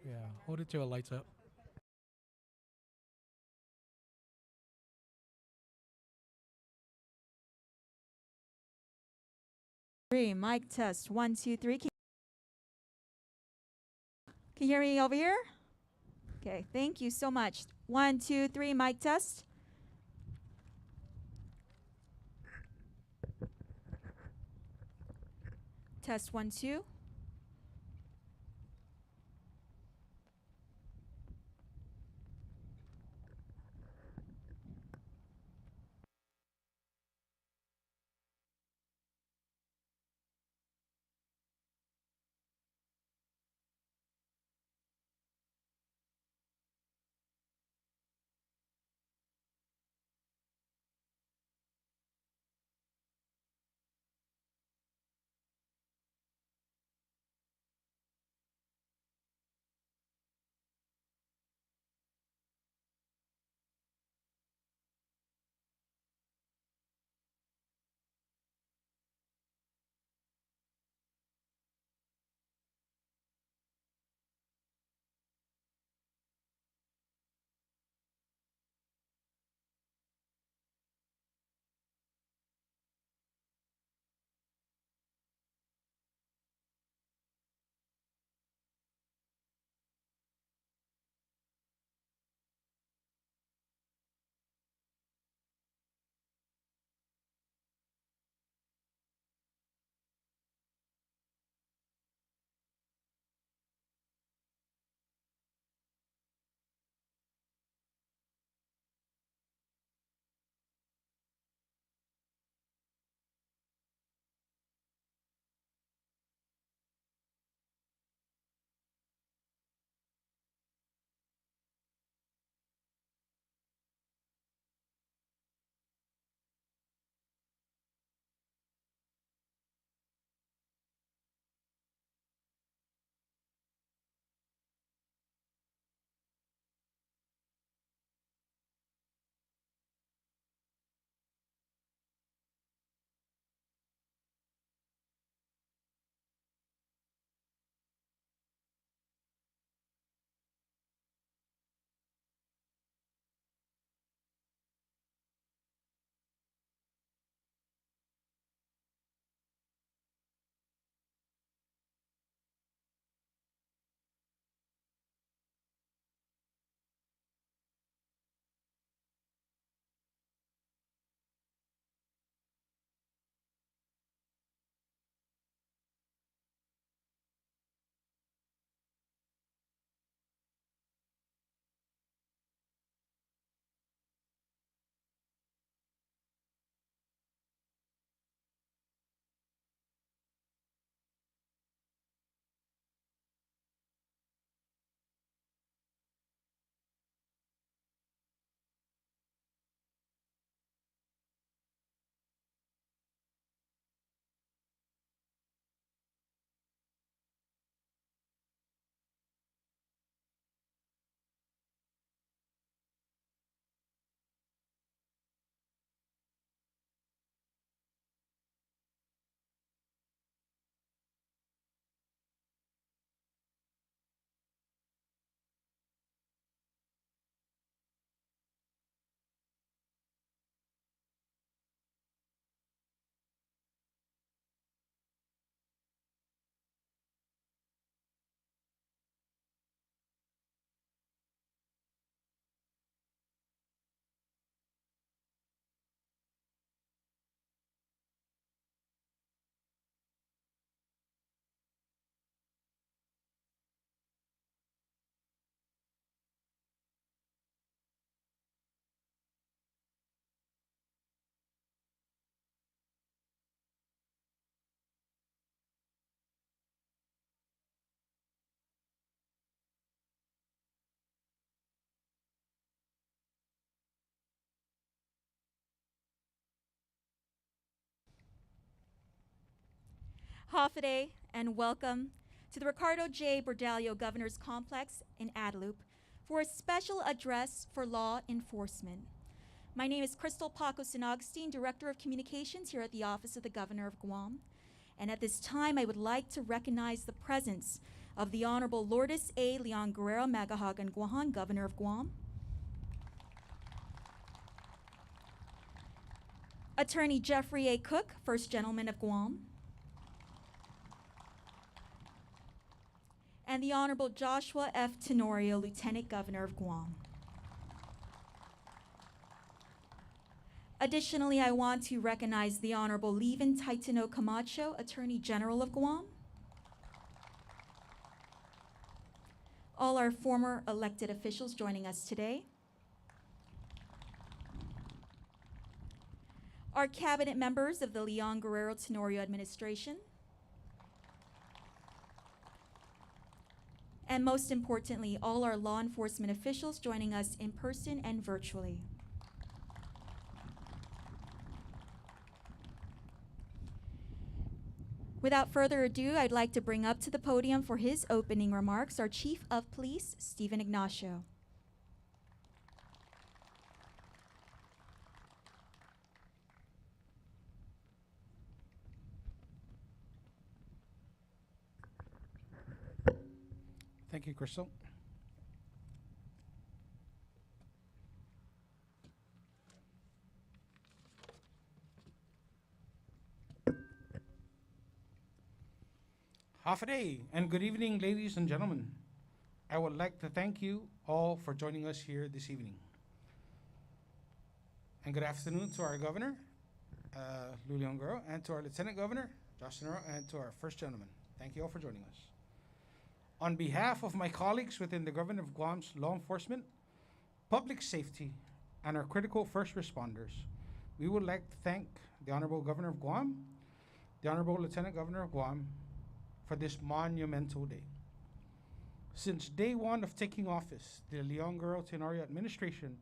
Yeah, hold it till it lights up. Three, mic test. One, two, three. Can you hear me over here? Okay, thank you so much. One, two, three, mic test. Test one, two. Hafaday, and welcome to the Ricardo J. Bordallo Governor's Complex in Adelup for a special address for law enforcement. My name is Crystal Paco Sinagstein, Director of Communications here at the Office of the Governor of Guam. And at this time, I would like to recognize the presence of the Honorable Lourdes A. Leon Guerrero Magahagan Guahan, Governor of Guam. Attorney Jeffrey A. Cook, First Gentleman of Guam. And the Honorable Joshua F. Tenorio, Lieutenant Governor of Guam. Additionally, I want to recognize the Honorable Levin Taitano Camacho, Attorney General of Guam. All our former elected officials joining us today. Our cabinet members of the Leon Guerrero Tenorio administration. And most importantly, all our law enforcement officials joining us in person and virtually. Without further ado, I'd like to bring up to the podium for his opening remarks our Chief of Police, Stephen Ignacio. Thank you, Crystal. Half a day, and good evening, ladies and gentlemen. I would like to thank you all for joining us here this evening. And good afternoon to our Governor, Leon Guerrero, and to our Lieutenant Governor, Josh Tenorio, and to our First Gentleman. Thank you all for joining us. On behalf of my colleagues within the Government of Guam's law enforcement, public safety, and our critical first responders, we would like to thank the Honorable Governor of Guam, the Honorable Lieutenant Governor of Guam, for this monumental day. Since day one of taking office, the Leon Guerrero Tenorio administration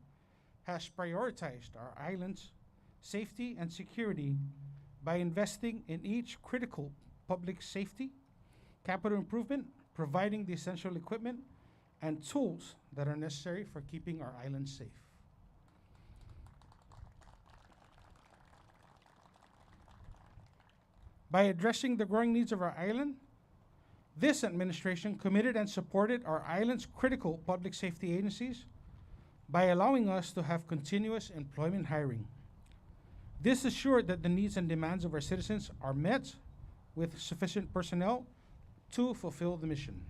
has prioritized our island's safety and security by investing in each critical public safety, capital improvement, providing the essential equipment and tools that are necessary for keeping our island safe. By addressing the growing needs of our island, this administration committed and supported our island's critical public safety agencies by allowing us to have continuous employment hiring. This assured that the needs and demands of our citizens are met with sufficient personnel to fulfill the mission.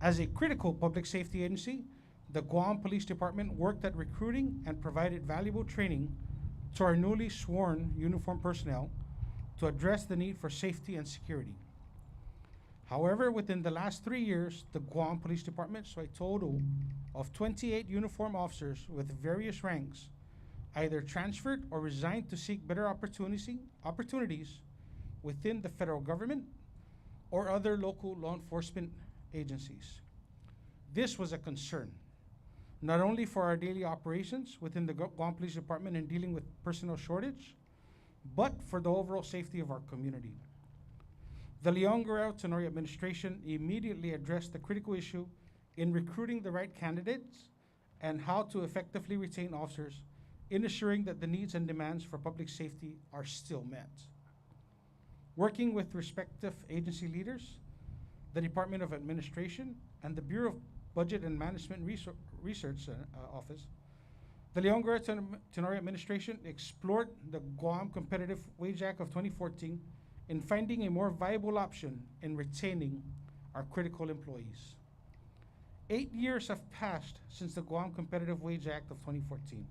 As a critical public safety agency, the Guam Police Department worked at recruiting and provided valuable training to our newly sworn uniformed personnel to address the need for safety and security. However, within the last 3 years, the Guam Police Department saw a total of 28 uniformed officers with various ranks either transferred or resigned to seek better opportunities within the federal government or other local law enforcement agencies. This was a concern, not only for our daily operations within the Guam Police Department in dealing with personnel shortage, but for the overall safety of our community. The Leon Guerrero Tenorio administration immediately addressed the critical issue in recruiting the right candidates and how to effectively retain officers in assuring that the needs and demands for public safety are still met. Working with respective agency leaders, the Department of Administration, and the Bureau of Budget and Management Research Office, the Leon Guerrero Tenorio administration explored the Guam Competitive Wage Act of 2014 in finding a more viable option in retaining our critical employees. 8 years have passed since the Guam Competitive Wage Act of 2014,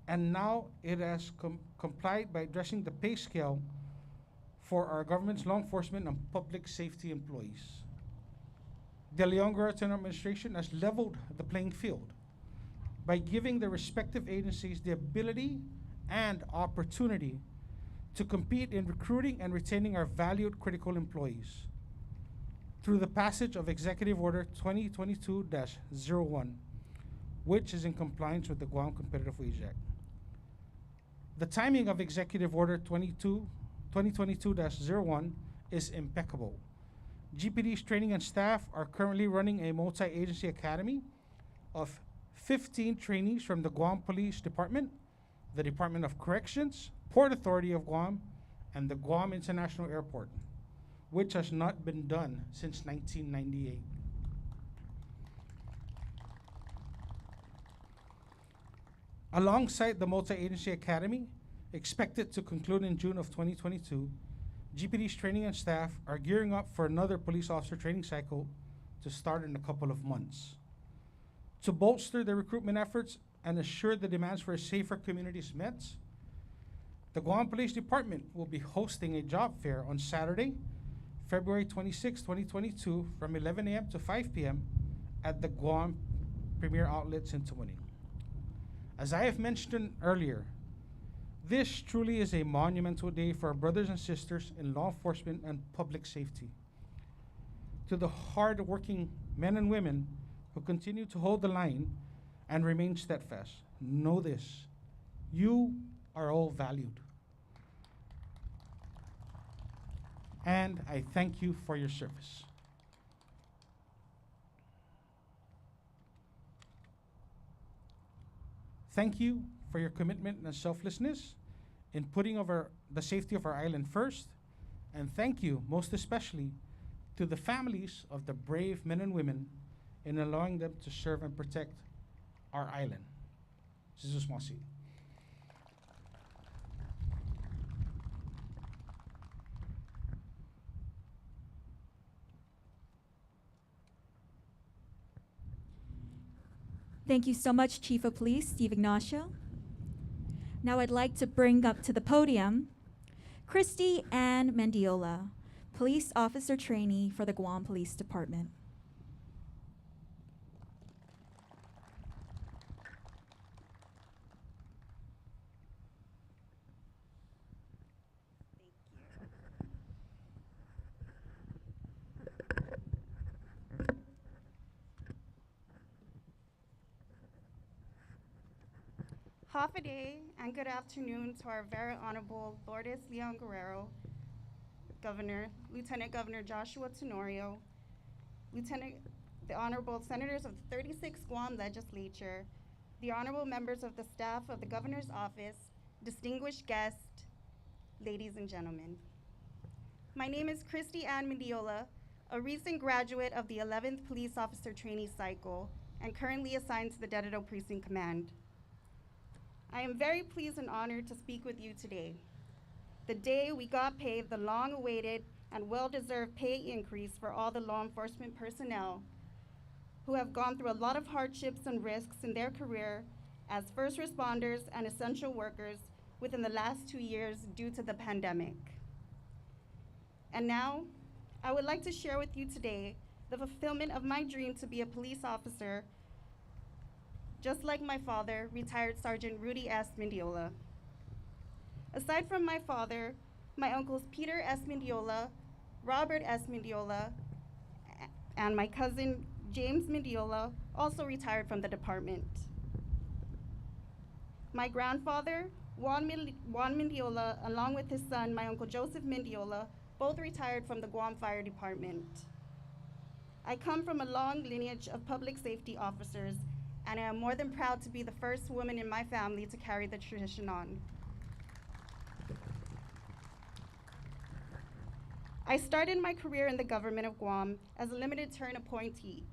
and now it has complied by addressing the pay scale for our government's law enforcement and public safety employees. The Leon Guerrero Tenorio administration has leveled the playing field by giving the respective agencies the ability and opportunity to compete in recruiting and retaining our valued critical employees through the passage of Executive Order 2022-01, which is in compliance with the Guam Competitive Wage Act. The timing of Executive Order 2022-01 is impeccable. GPD's training and staff are currently running a multi-agency academy of 15 trainees from the Guam Police Department, the Department of Corrections, Port Authority of Guam, and the Guam International Airport, which has not been done since 1998. Alongside the Multi-Agency Academy, expected to conclude in June of 2022, GPD's training and staff are gearing up for another police officer training cycle to start in a couple of months. To bolster the recruitment efforts and assure the demands for a safer community is met, the Guam Police Department will be hosting a job fair on Saturday, February 26, 2022 from 11 a.m. to 5 p.m. at the Guam Premier Outlets in Tamuning. As I have mentioned earlier, this truly is a monumental day for our brothers and sisters in law enforcement and public safety. To the hard-working men and women who continue to hold the line and remain steadfast, know this: you are all valued. And I thank you for your service. Thank you for your commitment and selflessness in putting the safety of our island first. And thank you most especially to the families of the brave men and women in allowing them to serve and protect our island. Jesus Masi. Thank you so much, Chief of Police Steve Ignacio. Now I'd like to bring up to the podium Christy Ann Mendiola, Police Officer Trainee for the Guam Police Department. Hafa day and good afternoon to our very honorable Lourdes Leon Guerrero, Governor, Lieutenant Governor Joshua Tenorio, the honorable senators of the 36th Guam Legislature, the honorable members of the staff of the Governor's Office, distinguished guests, ladies and gentlemen. My name is Christy Ann Mendiola, a recent graduate of the 11th Police Officer Trainee Cycle and currently assigned to the Dedado Precinct Command. I am very pleased and honored to speak with you today. The day we got paid the long-awaited and well-deserved pay increase for all the law enforcement personnel who have gone through a lot of hardships and risks in their career as first responders and essential workers within the last 2 years due to the pandemic. And now, I would like to share with you today the fulfillment of my dream to be a police officer, just like my father, retired Sergeant Rudy S. Mendiola. Aside from my father, my uncles Peter S. Mendiola, Robert S. Mendiola, and my cousin James Mendiola also retired from the department. My grandfather, Juan Mendiola, along with his son, my uncle Joseph Mendiola, both retired from the Guam Fire Department. I come from a long lineage of public safety officers, and I am more than proud to be the first woman in my family to carry the tradition on. I started my career in the government of Guam as a limited term appointee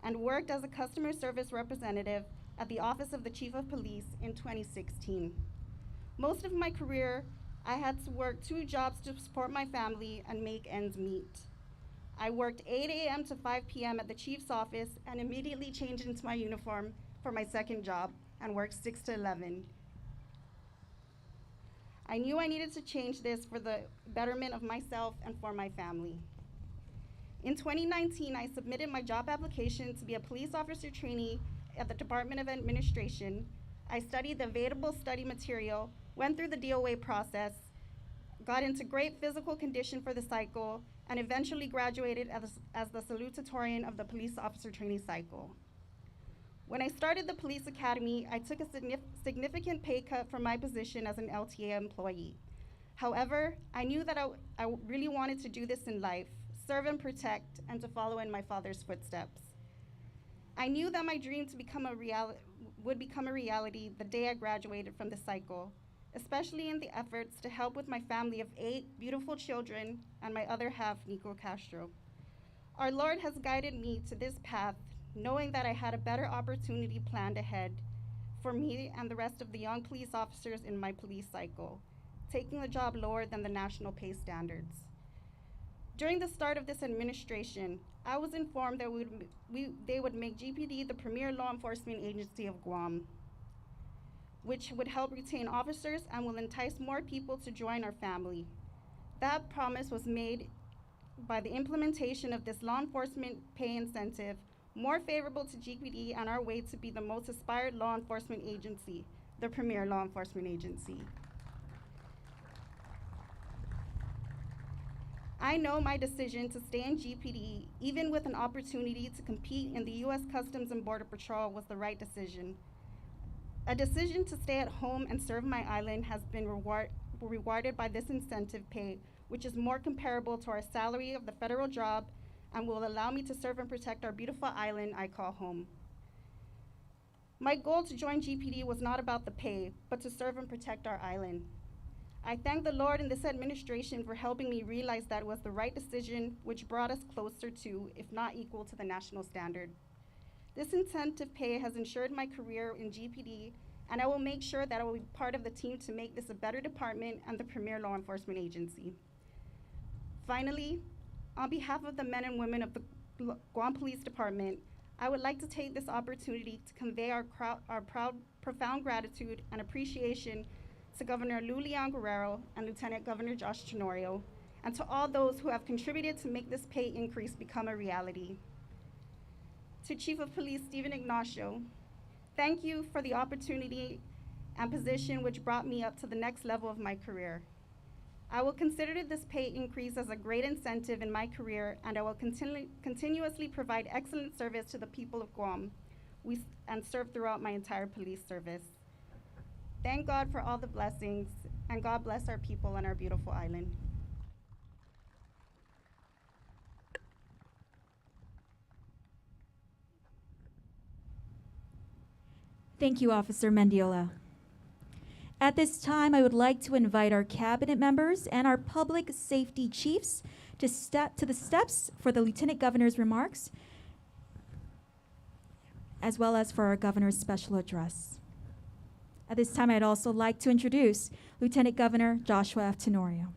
and worked as a customer service representative at the Office of the Chief of Police in 2016. Most of my career, I had to work 2 jobs to support my family and make ends meet. I worked 8 a.m. to 5 p.m. at the chief's office and immediately changed into my uniform for my second job and worked 6 to 11. I knew I needed to change this for the betterment of myself and for my family. In 2019, I submitted my job application to be a police officer trainee at the Department of Administration. I studied the available study material, went through the DOA process, got into great physical condition for the cycle, and eventually graduated as the salutatorian of the police officer trainee cycle. When I started the police academy, I took a significant pay cut from my position as an LTA employee. However, I knew that I really wanted to do this in life, serve and protect, and to follow in my father's footsteps. I knew that my dream would become a reality the day I graduated from the cycle, especially in the efforts to help with my family of 8 beautiful children and my other half, Nico Castro. Our Lord has guided me to this path, knowing that I had a better opportunity planned ahead for me and the rest of the young police officers in my police cycle, taking the job lower than the national pay standards. During the start of this administration, I was informed that they would make GPD the premier law enforcement agency of Guam, which would help retain officers and will entice more people to join our family. That promise was made by the implementation of this law enforcement pay incentive, more favorable to GPD and our way to be the most aspired law enforcement agency, the premier law enforcement agency. I know my decision to stay in GPD, even with an opportunity to compete in the U.S. Customs and Border Patrol, was the right decision. A decision to stay at home and serve my island has been rewarded by this incentive pay, which is more comparable to our salary of the federal job and will allow me to serve and protect our beautiful island I call home. My goal to join GPD was not about the pay, but to serve and protect our island. I thank the Lord and this administration for helping me realize that it was the right decision, which brought us closer to, if not equal to, the national standard. This incentive pay has ensured my career in GPD, and I will make sure that I will be part of the team to make this a better department and the premier law enforcement agency. Finally, on behalf of the men and women of the Guam Police Department, I would like to take this opportunity to convey our profound gratitude and appreciation to Governor Lou Leon Guerrero and Lieutenant Governor Josh Tenorio, and to all those who have contributed to make this pay increase become a reality. To Chief of Police Stephen Ignacio, thank you for the opportunity and position which brought me up to the next level of my career. I will consider this pay increase as a great incentive in my career, and I will continuously provide excellent service to the people of Guam and serve throughout my entire police service. Thank God for all the blessings, and God bless our people and our beautiful island. Thank you, Officer Mendiola. At this time, I would like to invite our cabinet members and our public safety chiefs to step to the steps for the Lieutenant Governor's remarks, as well as for our Governor's special address. At this time, I'd also like to introduce Lieutenant Governor Joshua F. Tenorio.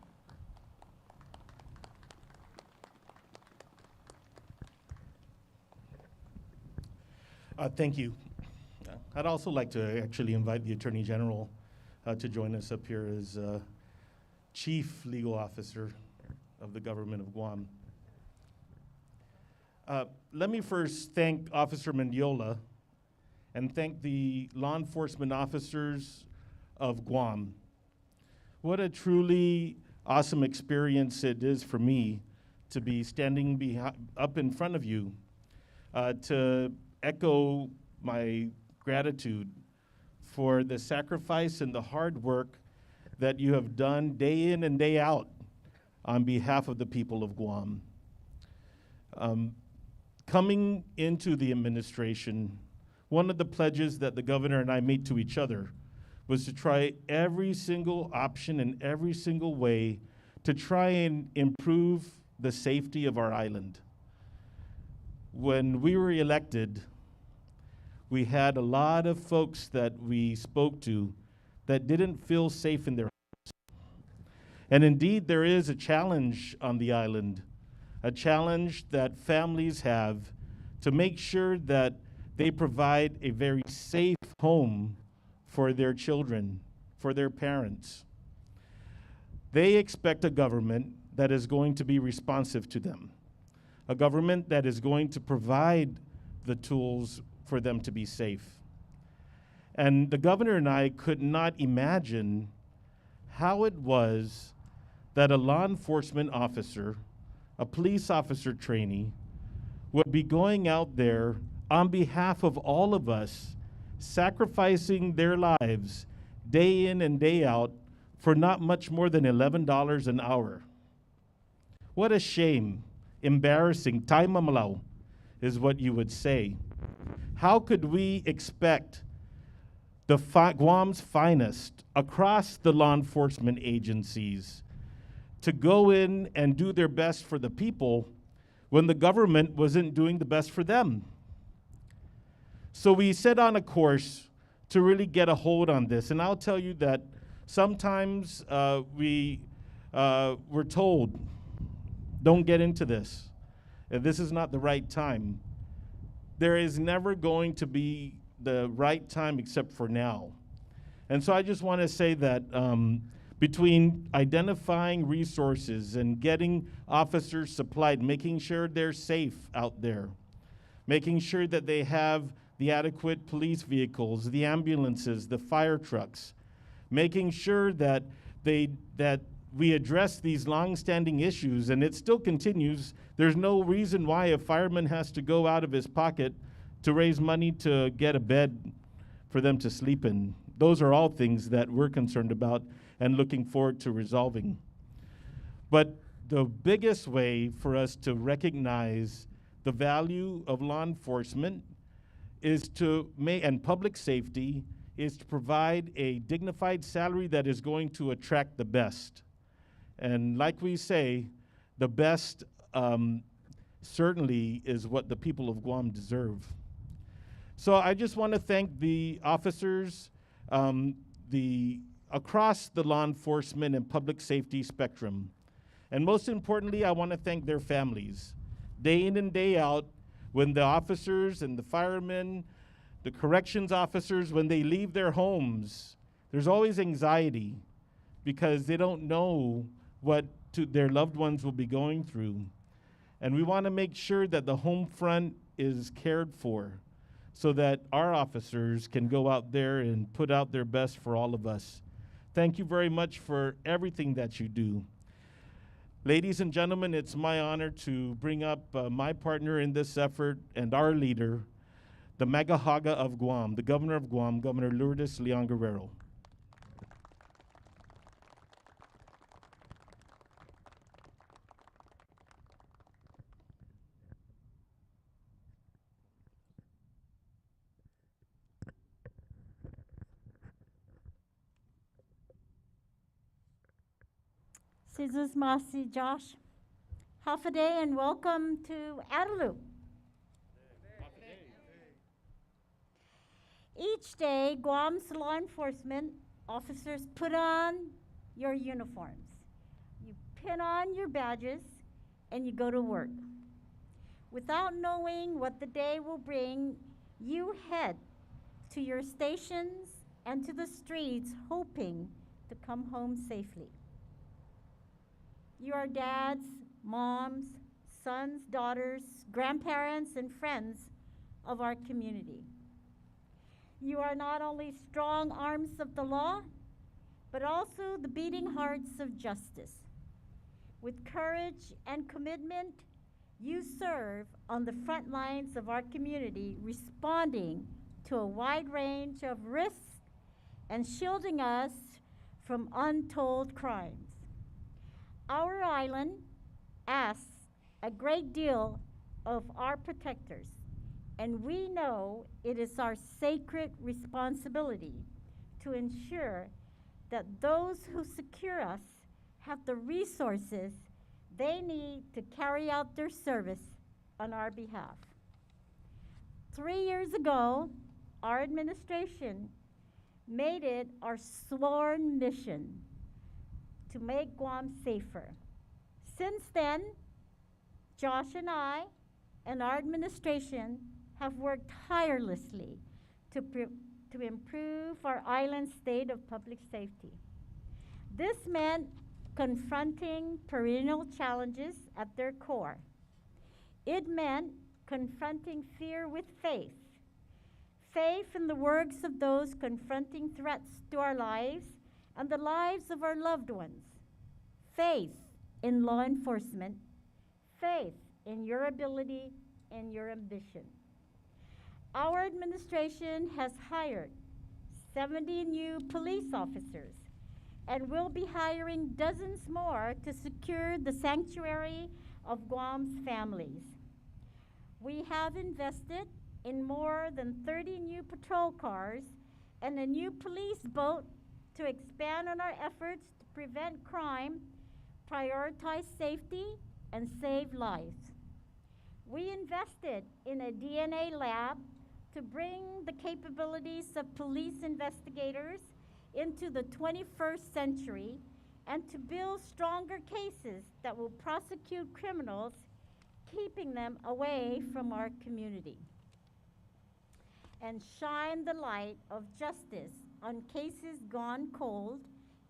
Thank you. I'd also like to actually invite the Attorney General to join us up here as Chief Legal Officer of the Government of Guam. Let me first thank Officer Mendiola and thank the law enforcement officers of Guam. What a truly awesome experience it is for me to be standing up in front of you to echo my gratitude for the sacrifice and the hard work that you have done day in and day out on behalf of the people of Guam. Coming into the administration, one of the pledges that the governor and I made to each other was to try every single option in every single way to try and improve the safety of our island. When we were elected, we had a lot of folks that we spoke to that didn't feel safe in their homes. And indeed, there is a challenge on the island, a challenge that families have to make sure that they provide a very safe home for their children, for their parents. They expect a government that is going to be responsive to them, a government that is going to provide the tools for them to be safe. And the governor and I could not imagine how it was that a law enforcement officer, a police officer trainee, would be going out there on behalf of all of us, sacrificing their lives day in and day out for not much more than $11 an hour. What a shame, embarrassing, tayo mamalaw is what you would say. How could we expect Guam's finest across the law enforcement agencies to go in and do their best for the people when the government wasn't doing the best for them. So we set on a course to really get a hold on this. And I'll tell you that sometimes we're told, don't get into this. This is not the right time. There is never going to be the right time except for now. And so I just want to say that between identifying resources and getting officers supplied, making sure they're safe out there, making sure that they have the adequate police vehicles, the ambulances, the fire trucks, making sure that we address these long-standing issues, and it still continues. There's no reason why a fireman has to go out of his pocket to raise money to get a bed for them to sleep in. Those are all things that we're concerned about and looking forward to resolving. But the biggest way for us to recognize the value of law enforcement is and public safety is to provide a dignified salary that is going to attract the best. And like we say, the best certainly is what the people of Guam deserve. So I just want to thank the officers across the law enforcement and public safety spectrum. And most importantly, I want to thank their families. Day in and day out, when the officers and the firemen, the corrections officers, when they leave their homes, there's always anxiety because they don't know what their loved ones will be going through. And we want to make sure that the home front is cared for so that our officers can go out there and put out their best for all of us. Thank you very much for everything that you do. Ladies and gentlemen, it's my honor to bring up my partner in this effort and our leader, the Magahaga of Guam, the Governor of Guam, Governor Lourdes Leon Guerrero. Sizuz Masi Josh. Half a day and welcome to Adelaide. Each day, Guam's law enforcement officers put on your uniforms. You pin on your badges and you go to work. Without knowing what the day will bring, you head to your stations and to the streets hoping to come home safely. You are dads, moms, sons, daughters, grandparents, and friends of our community. You are not only strong arms of the law, but also the beating hearts of justice. With courage and commitment, you serve on the front lines of our community, responding to a wide range of risks and shielding us from untold crimes. Our island asks a great deal of our protectors, and we know it is our sacred responsibility to ensure that those who secure us have the resources they need to carry out their service on our behalf. 3 years ago, our administration made it our sworn mission to make Guam safer. Since then, Josh and I and our administration have worked tirelessly to improve our island's state of public safety. This meant confronting perennial challenges at their core. It meant confronting fear with faith. Faith in the works of those confronting threats to our lives and the lives of our loved ones. Faith in law enforcement. Faith in your ability and your ambition. Our administration has hired 70 new police officers and will be hiring dozens more to secure the sanctuary of Guam's families. We have invested in more than 30 new patrol cars and a new police boat to expand on our efforts to prevent crime, prioritize safety, and save lives. We invested in a DNA lab to bring the capabilities of police investigators into the 21st century and to build stronger cases that will prosecute criminals, keeping them away from our community, and shine the light of justice on cases gone cold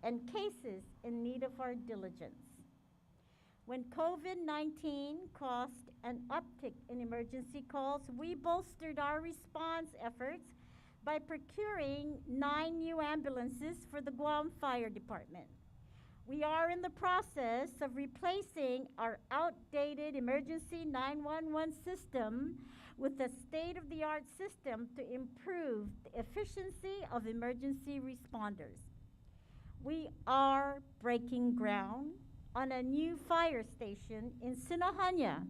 and cases in need of our diligence. When COVID-19 caused an uptick in emergency calls, we bolstered our response efforts by procuring 9 new ambulances for the Guam Fire Department. We are in the process of replacing our outdated emergency 911 system with a state-of-the-art system to improve the efficiency of emergency responders. We are breaking ground on a new fire station in Sinohanya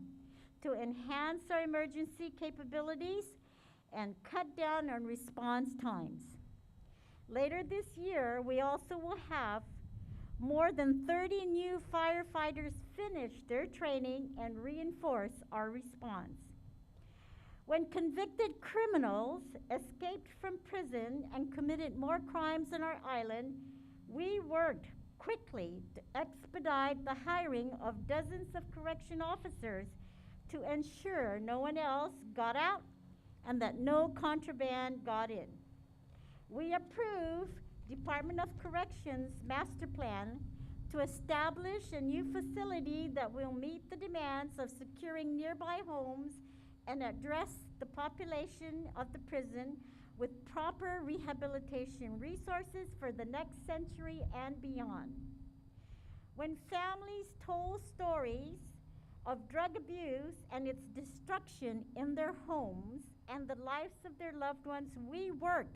to enhance our emergency capabilities and cut down on response times. Later this year, we also will have more than 30 new firefighters finish their training and reinforce our response. When convicted criminals escaped from prison and committed more crimes on our island, we worked quickly to expedite the hiring of dozens of correction officers to ensure no one else got out and that no contraband got in. We approved Department of Corrections master plan to establish a new facility that will meet the demands of securing nearby homes and address the population of the prison with proper rehabilitation resources for the next century and beyond. When families told stories of drug abuse and its destruction in their homes and the lives of their loved ones, we worked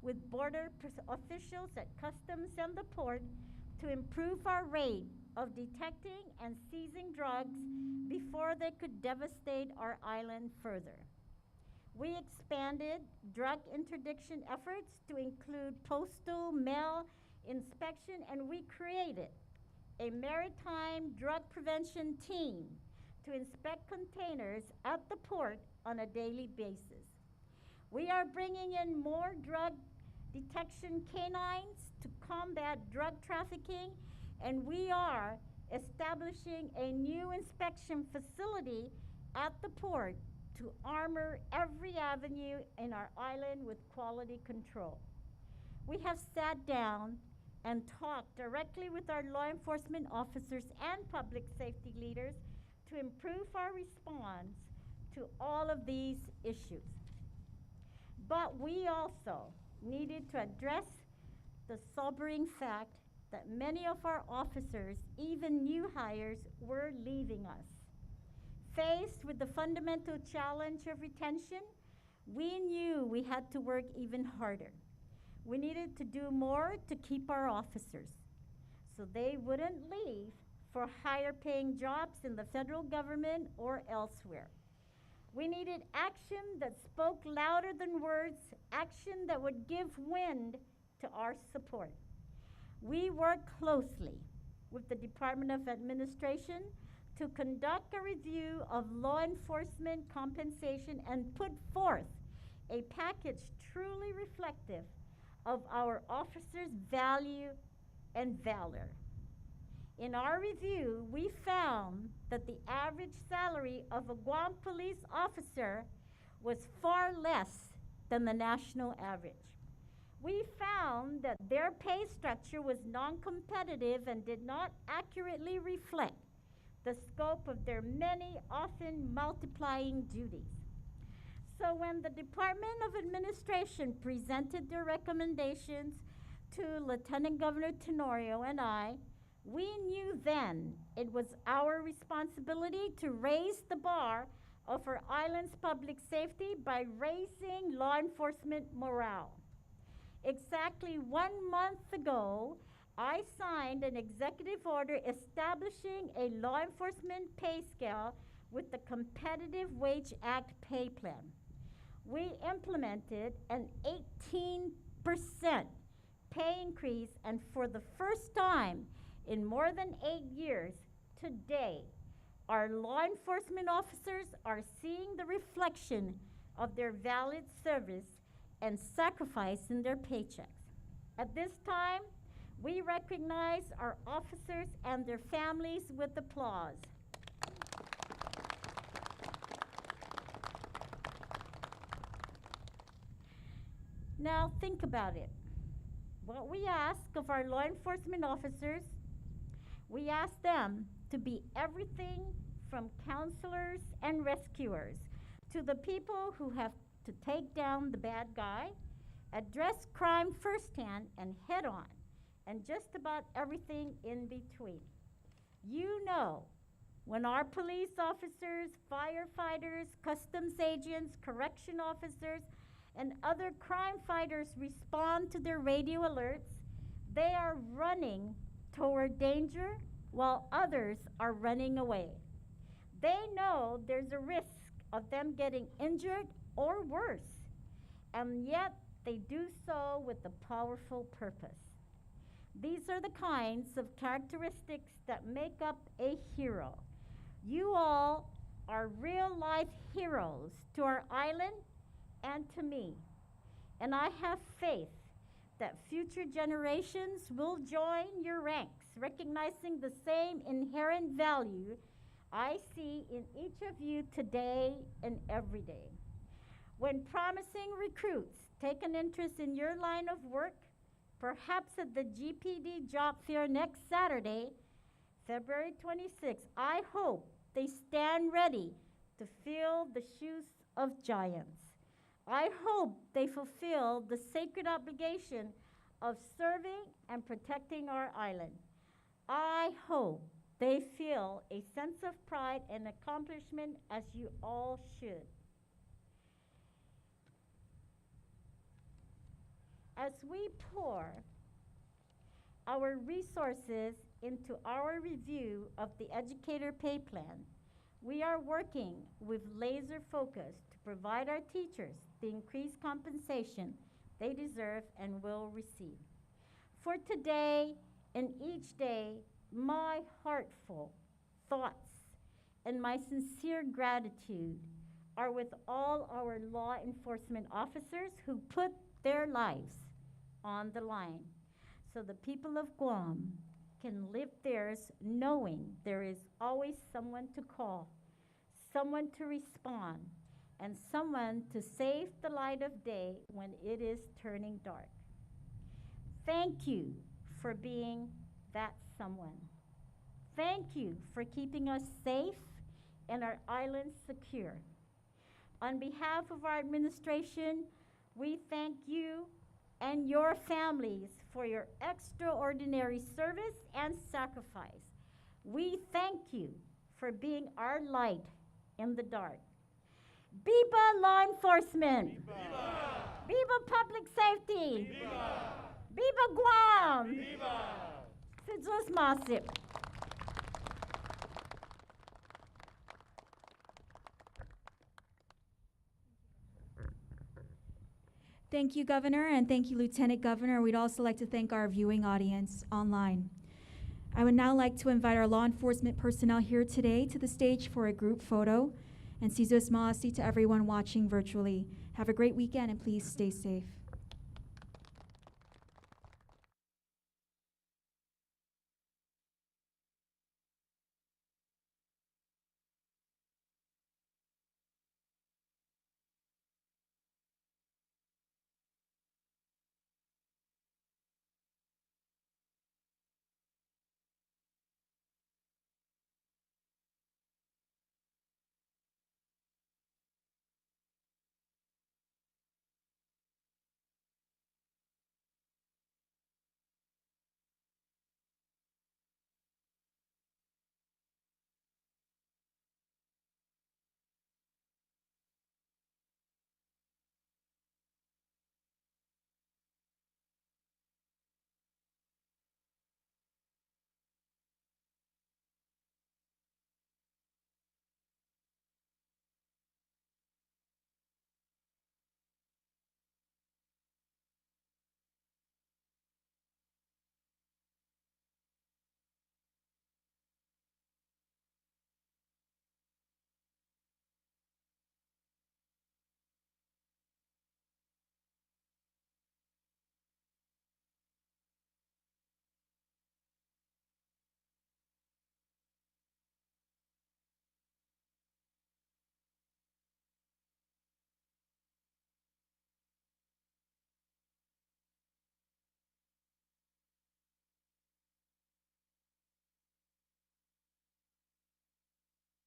with border officials at customs and the port to improve our rate of detecting and seizing drugs before they could devastate our island further. We expanded drug interdiction efforts to include postal mail inspection, and we created a maritime drug prevention team to inspect containers at the port on a daily basis. We are bringing in more drug detection canines to combat drug trafficking, and we are establishing a new inspection facility at the port to armor every avenue in our island with quality control. We have sat down and talked directly with our law enforcement officers and public safety leaders to improve our response to all of these issues. But we also needed to address the sobering fact that many of our officers, even new hires, were leaving us. Faced with the fundamental challenge of retention, we knew we had to work even harder. We needed to do more to keep our officers so they wouldn't leave for higher paying jobs in the federal government or elsewhere. We needed action that spoke louder than words, action that would give wind to our support. We worked closely with the Department of Administration to conduct a review of law enforcement compensation and put forth a package truly reflective of our officers' value and valor. In our review, we found that the average salary of a Guam police officer was far less than the national average. We found that their pay structure was non-competitive and did not accurately reflect the scope of their many, often multiplying duties. So when the Department of Administration presented their recommendations to Lieutenant Governor Tenorio and I, we knew then it was our responsibility to raise the bar of our island's public safety by raising law enforcement morale. Exactly 1 month ago, I signed an executive order establishing a law enforcement pay scale with the Competitive Wage Act pay plan. We implemented an 18% pay increase, and for the first time in more than 8 years, today, our law enforcement officers are seeing the reflection of their valid service and sacrifice in their paychecks. At this time, we recognize our officers and their families with applause. Now think about it. What we ask of our law enforcement officers, we ask them to be everything from counselors and rescuers to the people who have to take down the bad guy, address crime firsthand and head on, and just about everything in between. You know, when our police officers, firefighters, customs agents, correction officers, and other crime fighters respond to their radio alerts, they are running toward danger while others are running away. They know there's a risk of them getting injured or worse, and yet they do so with a powerful purpose. These are the kinds of characteristics that make up a hero. You all are real-life heroes to our island and to me, and I have faith that future generations will join your ranks, recognizing the same inherent value I see in each of you today and every day. When promising recruits take an interest in your line of work, perhaps at the GPD job fair next Saturday, February 26th, I hope they stand ready to fill the shoes of giants. I hope they fulfill the sacred obligation of serving and protecting our island. I hope they feel a sense of pride and accomplishment, as you all should. As we pour our resources into our review of the educator pay plan, we are working with laser focus to provide our teachers the increased compensation they deserve and will receive. For today and each day, my heartfelt thoughts and my sincere gratitude are with all our law enforcement officers who put their lives on the line so the people of Guam can live theirs knowing there is always someone to call, someone to respond, and someone to save the light of day when it is turning dark. Thank you for being that someone. Thank you for keeping us safe and our island secure. On behalf of our administration, we thank you and your families for your extraordinary service and sacrifice. We thank you for being our light in the dark. Viva law enforcement! Viva! Viva public safety! Viva! Viva Guam! Viva! Sidzus Masip. Thank you, Governor, and thank you, Lieutenant Governor. We'd also like to thank our viewing audience online. I would now like to invite our law enforcement personnel here today to the stage for a group photo. And Sidzus Maasi to everyone watching virtually. Have a great weekend and please stay safe.